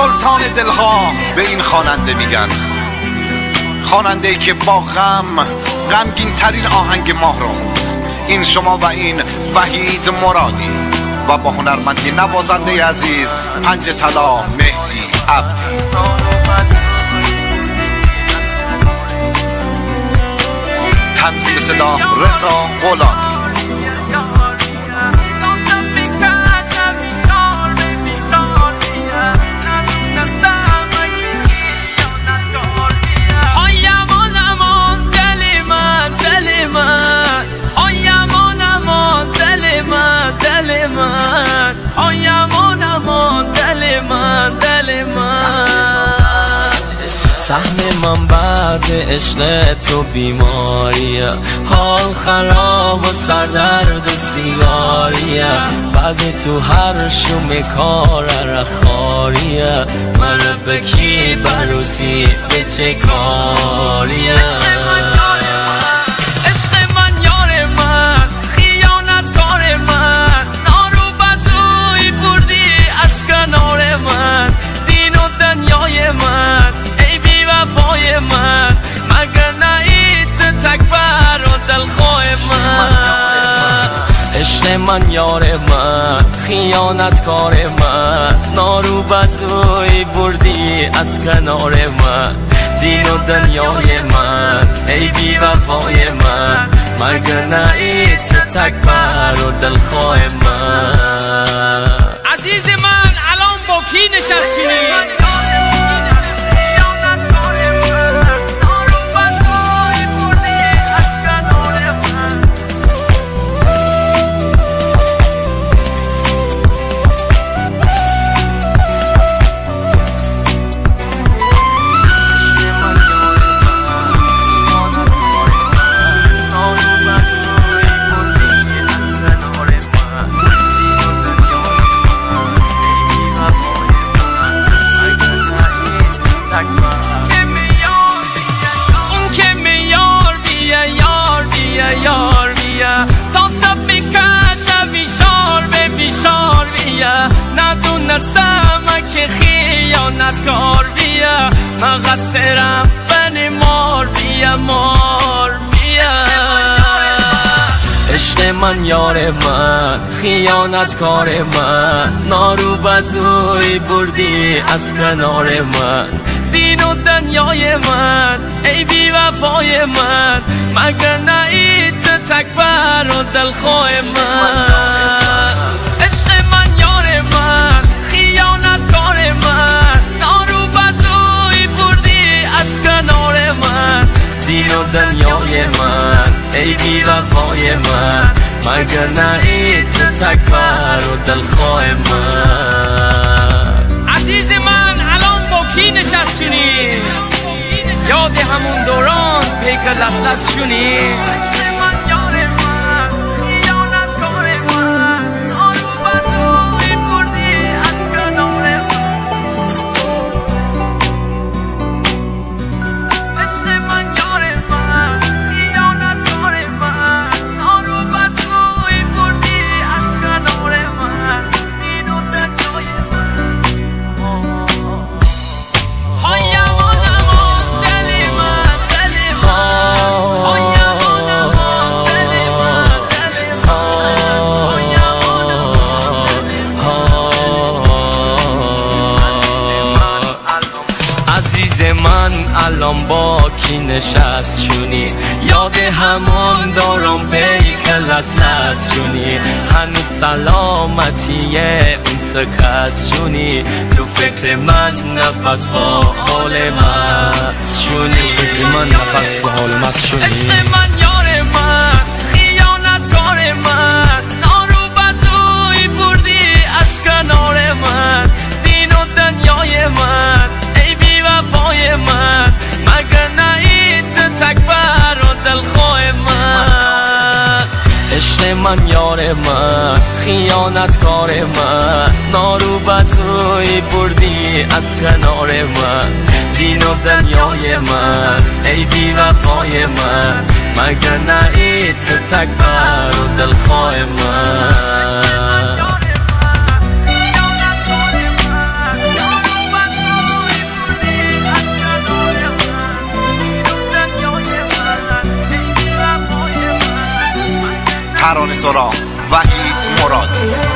سلطان دلها به این خواننده میگن، خواننده‌ای که با غمگین ترین آهنگ ماه را خوند. این شما و این وحید مرادی و با هنرمندی نوازنده عزیز پنج طلا مهدی عبدی. تنظیم صدا رضا غلامی. سهم من بعد عشق تو بیماریه، حال خراب و سردرد و سیگاریه، بعد تو هر شوم کار رخاریه، من بکی بروتی به چه کاریه. عشق من یار من، خیانتکار من، نارو بزوی بردی از کنار من، دین و دنیای من، ای بی وفای من، مگه نهی تکبر و دلخواه من. عزیز من الان با کی نشستی؟ که خیانتکار بیا، مقصرم بنی مار بیا، مار بیا. عشق من یار من، خیانتکار من، نارو بزوی بردی از کنار من، دین و دنیای من، ای بی وفای من، مگه نهی تکبر و دلخواه من. دین و دنیای من، ای بی وفای من، مگه نهی تکبر و دلخواه من. عزیز من الان با کی نشستی؟ یاد همون دوران پیک لس شونی؟ الان با کی نشست شونی؟ یاد همون دارم پیک لس شونی، هنوز سلامتی اون سکست شونی، تو فکر من نفس با حال مست شونی، تو فکر من نفس با حال مست شونی. عشق من یار من، خیانتکار من، نارو بزوی بردی از کنار من، دین و دنیای من، ای بی وفای من، مگه نهی تکبر و دلخواه من. عشق من یار من، خیانتکار من، نارو بزوی بردی از کنار من، دین و دنیای من، ای بی وفای من، مگه نهی تکبر و دلخواه من. ترانه سرا وحید مرادی.